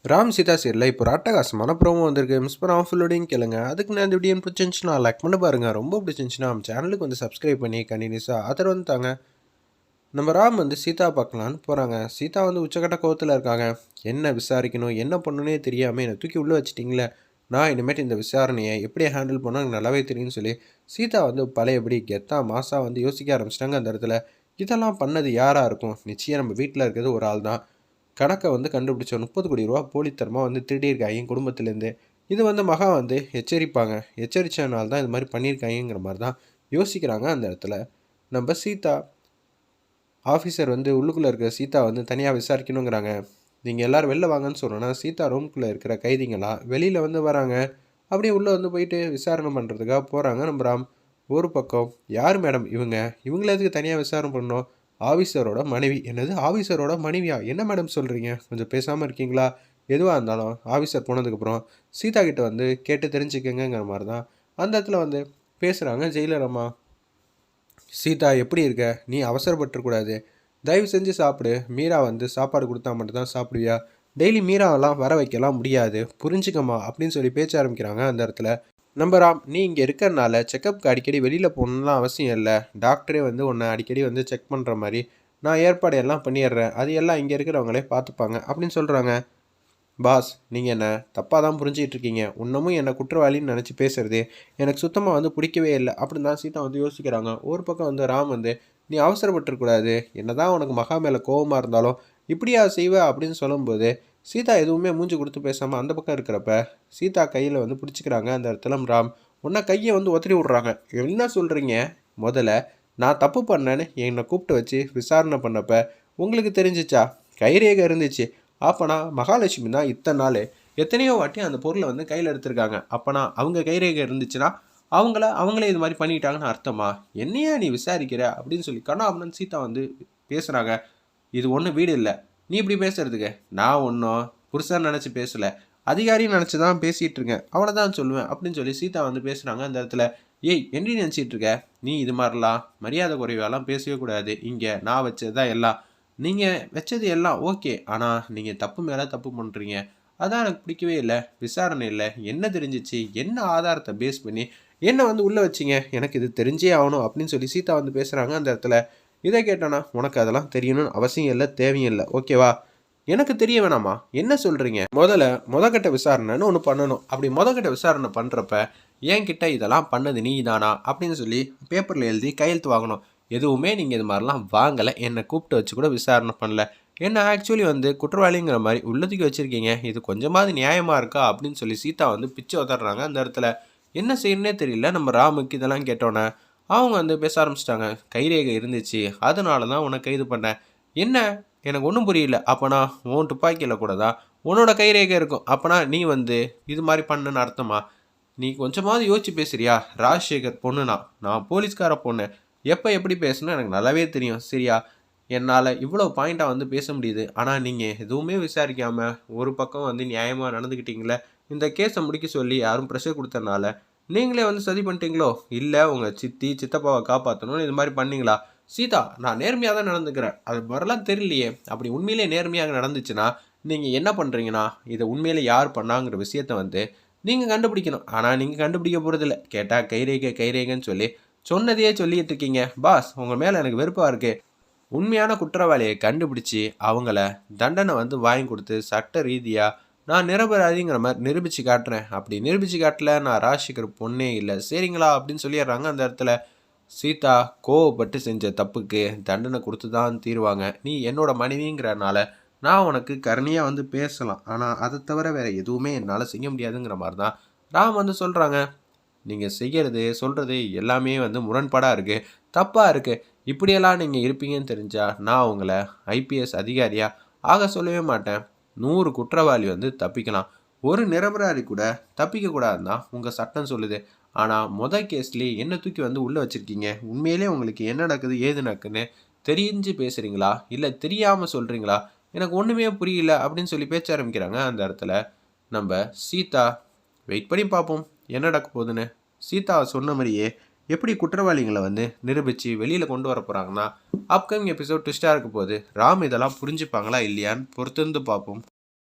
ராம் சீதா சீரியலில் இப்போ ஒரு அட்டகாசமான ப்ரோமோ வந்திருக்கு. மிஸ் பண்ணாமல் ஃபுல்லோடையும் கேளுங்க. அதுக்கு நான் இந்த வீடியோ பிடிச்சிருந்துச்சுன்னா லைக் பண்ணி பாருங்கள். ரொம்ப பிடிச்சிருந்துச்சுன்னா நம்ம சேனலுக்கு வந்து சப்ஸ்கிரைப் பண்ணி கண்டினியூஸாக ஆதரவு வந்து தாங்க. நம்ம ராம் வந்து சீதா பார்க்கலான்னு போகிறாங்க. சீதா வந்து உச்சக்கட்ட கோவத்தில் இருக்காங்க. என்ன விசாரிக்கணும் என்ன பண்ணணுன்னே தெரியாமல் என்னை தூக்கி உள்ளே வச்சிட்டிங்களே, நான் இனிமேட்டு இந்த விசாரணையை எப்படி ஹேண்டில் பண்ணணும் எனக்கு நல்லாவே தெரியும்னு சொல்லி சீதா வந்து பழையபடி கெத்தா மாசாக வந்து யோசிக்க ஆரம்பிச்சிட்டாங்க. அந்த இடத்துல இதெல்லாம் பண்ணது யாராக இருக்கும்? நிச்சயம் நம்ம வீட்டில் இருக்கிறது ஒரு ஆள் தான். கணக்கை வந்து கண்டுபிடிச்சோம். 30 கோடி ரூபா போலித்தனமாக வந்து திருடியிருக்காங்க குடும்பத்துலேருந்து. இது வந்து மகா வந்து எச்சரிப்பாங்க. எச்சரித்தனால தான் இது மாதிரி பண்ணியிருக்காங்கிற மாதிரி தான் யோசிக்கிறாங்க. அந்த இடத்துல நம்ம சீதா ஆஃபீஸர் வந்து உள்ளுக்குள்ளே இருக்கிற சீதா வந்து தனியாக விசாரிக்கணுங்கிறாங்க. நீங்கள் எல்லோரும் வெளில வாங்கன்னு சொன்னோன்னா சீதா ரூம்குள்ளே இருக்கிற கைதிங்களாம் வெளியில் வந்து வராங்க. அப்படியே உள்ளே வந்து போயிட்டு விசாரணை பண்ணுறதுக்காக போகிறாங்க நம்ம ராம். ஒரு பக்கம் யார் மேடம் இவங்கள எதுக்கு தனியாக விசாரணை பண்ணணும்? ஆஃபீஸரோட மனைவி. என்னது ஆஃபீஸரோட மனைவியா? என்ன மேடம் சொல்கிறீங்க? கொஞ்சம் பேசாமல் இருக்கீங்களா? எதுவாக இருந்தாலும் ஆஃபீஸர் போனதுக்கப்புறம் சீதா கிட்ட வந்து கேட்டு தெரிஞ்சுக்கங்கிற மாதிரி தான் அந்த இடத்துல வந்து பேசுகிறாங்க ஜெயிலர் அம்மா. சீதா எப்படி இருக்க? நீ அவசரப்பட்டுறக்கூடாது. தயவு செஞ்சு சாப்பிடு. மீரா வந்து சாப்பாடு கொடுத்தா மட்டும்தான் சாப்பிடுவியா? டெய்லி மீராவெல்லாம் வர வைக்கலாம் முடியாது, புரிஞ்சுக்கம்மா அப்படின்னு சொல்லி பேச்ச ஆரம்பிக்கிறாங்க. அந்த இடத்துல நம்ம ராம், நீ இங்கே இருக்கிறனால செக்கப்புக்கு அடிக்கடி வெளியில் போகணுன்னுலாம் அவசியம் இல்லை. டாக்டரே வந்து உன்னை அடிக்கடி வந்து செக் பண்ணுற மாதிரி நான் ஏற்பாடு எல்லாம் பண்ணிடுறேன். அது எல்லாம் இங்கே இருக்கிறவங்களே பார்த்துப்பாங்க அப்படின்னு சொல்கிறாங்க. பாஸ், நீங்கள் என்ன தப்பாக தான் புரிஞ்சிக்கிட்டு இருக்கீங்க. இன்னமும் என்னை குற்றவாளின்னு நினச்சி பேசுறது எனக்கு சுத்தமாக வந்து பிடிக்கவே இல்லை அப்படின்னு தான் சீதா வந்து யோசிக்கிறாங்க. ஒரு பக்கம் வந்து ராம் வந்து நீ அவசரப்பட்டுருக்கூடாது. என்ன தான் உனக்கு மகா மேலே கோபமாக இருந்தாலும் இப்படியா செய்வ அப்படின்னு சொல்லும்போது சீதா எதுவுமே மூஞ்சி கொடுத்து பேசாமல் அந்த பக்கம் இருக்கிறப்ப சீதா கையில் வந்து பிடிச்சிக்கிறாங்க. அந்த இடத்துல ராம் ஒன்றா கையை வந்து ஒத்தடி விட்றாங்க. என்ன சொல்கிறீங்க? முதல்ல நான் தப்பு பண்ணேன்னு என்னை கூப்பிட்டு வச்சு விசாரணை பண்ணப்போ உங்களுக்கு தெரிஞ்சிச்சா? கைரேகை இருந்துச்சு. அப்போனா மகாலட்சுமி தான் இத்தனை நாள் எத்தனையோ வாட்டி அந்த பொருளை வந்து கையில் எடுத்திருக்காங்க. அப்போனா அவங்க கைரேகை இருந்துச்சுன்னா அவங்களே இது மாதிரி பண்ணிட்டாங்கன்னு அர்த்தமா? என்னையா நீ விசாரிக்கிற அப்படின்னு சொல்லி கண்ணாபுரன் சீதா வந்து பேசுகிறாங்க. இது ஒன்றும் வீடு இல்லை நீ இப்படி பேசுறதுக்கு. நான் ஒன்றும் புருஷன் நினச்சி பேசலை, அதிகாரின்னு நினச்சி தான் பேசிகிட்டு இருக்கேன், அவ்வளோதான் சொல்லுவேன் அப்படின்னு சொல்லி சீதா வந்து பேசுகிறாங்க. அந்த இடத்துல ஏய் என்ன நினச்சிட்டு இருக்க? நீ இது மாதிரிலாம் மரியாதை குறைவாலாம் பேசவே கூடாது. இங்கே நான் வச்சது தான் எல்லாம், நீங்கள் வச்சது எல்லாம் ஓகே. ஆனால் நீங்கள் தப்பு மேலே தப்பு பண்ணுறீங்க. அதான் எனக்கு பிடிக்கவே இல்லை. விசாரணை இல்லை, என்ன தெரிஞ்சிச்சு? என்ன ஆதாரத்தை பேஸ் பண்ணி என்ன வந்து உள்ளே வச்சிங்க? எனக்கு இது தெரிஞ்சே ஆகணும் அப்படின்னு சொல்லி சீதா வந்து பேசுகிறாங்க. அந்த இடத்துல இதை கேட்டானா உனக்கு அதெல்லாம் தெரியணும்னு அவசியம் இல்லை, தேவையும் இல்லை, ஓகேவா? எனக்கு தெரிய வேணாமா? என்ன சொல்கிறீங்க? முதக்கட்ட விசாரணைன்னு ஒன்று பண்ணணும். அப்படி முதக்கட்ட விசாரணை பண்ணுறப்ப என்கிட்ட இதெல்லாம் பண்ணது நீ தானா அப்படின்னு சொல்லி பேப்பரில் எழுதி கையெழுத்து வாங்கணும். எதுவுமே நீங்கள் இது மாதிரிலாம் வாங்கலை, என்னை கூப்பிட்டு வச்சு கூட விசாரணை பண்ணல. என்ன ஆக்சுவலி வந்து குற்றவாளிங்கிற மாதிரி உள்ளதுக்கு வச்சுருக்கீங்க. இது கொஞ்சமாவது நியாயமாக இருக்கா அப்படின்னு சொல்லி சீதா வந்து பிச்சு உதறாங்க. அந்த இடத்துல என்ன செய்யணுன்னே தெரியல நம்ம ராமுக்கு. இதெல்லாம் கேட்டோன்னே அவங்க வந்து பேச ஆரம்பிச்சிட்டாங்க. கைரேகை இருந்துச்சு, அதனால தான் உன்னை கைது பண்ணேன். என்ன? எனக்கு ஒன்றும் புரியல. அப்போனா உன் துப்பாக்கியில் கூட தான் உன்னோட கைரேகை இருக்கும். அப்போனா நீ வந்து இது மாதிரி பண்ணுன்னு அர்த்தமா? நீ கொஞ்சமாவது யோசிச்சு பேசுறியா? ராஜசேகர் பொண்ணுனா, நான் போலீஸ்கார பொண்ணு. எப்போ எப்படி பேசணும் எனக்கு நல்லாவே தெரியும், சரியா? என்னால் இவ்வளோ பாயிண்ட்டாக வந்து பேச முடியுது. ஆனால் நீங்கள் எதுவுமே விசாரிக்காமல் ஒரு பக்கம் வந்து நியாயமாக நடந்துக்கிட்டீங்களே. இந்த கேஸை முடிக்க சொல்லி யாரும் ப்ரெஷர் கொடுத்தனால நீங்களே வந்து சதி பண்ணிட்டீங்களோ? இல்லை உங்கள் சித்தி சித்தப்பாவை காப்பாற்றணும்னு இது மாதிரி பண்ணீங்களா? சீதா, நான் நேர்மையாக தான் நடந்துக்கிறேன். அது மாதிரிலாம் தெரியலையே. அப்படி உண்மையிலே நேர்மையாக நடந்துச்சுன்னா நீங்கள் என்ன பண்ணுறீங்கன்னா இதை உண்மையிலே யார் பண்ணாங்கிற விஷயத்த வந்து நீங்கள் கண்டுபிடிக்கணும். ஆனால் நீங்கள் கண்டுபிடிக்க போகிறதில்ல. கேட்டால் கைரேகைன்னு சொல்லி சொன்னதையே சொல்லிட்டு இருக்கீங்க. பாஸ், உங்கள் மேலே எனக்கு வெறுப்பாக இருக்குது. உண்மையான குற்றவாளியை கண்டுபிடிச்சி அவங்கள தண்டனை வந்து வாங்கி கொடுத்து சட்ட ரீதியாக நான் நிரபராதிங்கிற மாதிரி நிரூபித்து காட்டுறேன். அப்படி நிரூபித்து காட்டல நான் ராஜசேகர் பொண்ணே இல்லை, சரிங்களா அப்படின்னு சொல்லிடுறாங்க. அந்த இடத்துல சீதா கோவப்பட்டு செஞ்ச தப்புக்கு தண்டனை கொடுத்து தான் தீருவாங்க. நீ என்னோட மனைவிங்கிறனால நான் உனக்கு கருணையாக வந்து பேசலாம், ஆனால் அதை தவிர வேறு எதுவுமே என்னால் செய்ய முடியாதுங்கிற மாதிரி தான் ராம் வந்து சொல்கிறாங்க. நீங்கள் செய்கிறது சொல்கிறது எல்லாமே வந்து முரண்பாடாக இருக்குது, தப்பாக இருக்குது. இப்படியெல்லாம் நீங்கள் இருப்பீங்கன்னு தெரிஞ்சால் நான் உங்களை ஐபிஎஸ் அதிகாரியாக ஆக சொல்லவே மாட்டேன். 100 குற்றவாளி வந்து தப்பிக்கலாம், ஒரு நிரபராதி கூட தப்பிக்கக்கூடாதுன்னு தான் உங்கள் சட்டம் சொல்லுது. ஆனால் கேஸ்லேயே என்ன தூக்கி வந்து உள்ளே வச்சுருக்கீங்க. உண்மையிலே உங்களுக்கு என்ன நடக்குது ஏது நடக்குதுன்னு தெரிஞ்சு பேசுகிறீங்களா இல்லை தெரியாமல் சொல்கிறீங்களா? எனக்கு ஒன்றுமே புரியல அப்படின்னு சொல்லி பேச்ச ஆரம்பிக்கிறாங்க. அந்த இடத்துல நம்ம சீதா வெயிட் பண்ணி பார்ப்போம் என்ன நடக்க போகுதுன்னு. சீதா சொன்ன மாதிரியே எப்படி குற்றவாளிகளை வந்து நிரூபித்து வெளியில் கொண்டு வர போகிறாங்கன்னா அப்கமிங் எபிசோட் ட்விஸ்டாக இருக்க போகுது. ராம் இதெல்லாம் புரிஞ்சுப்பாங்களா இல்லையான்னு பொறுத்திருந்து பார்ப்போம்.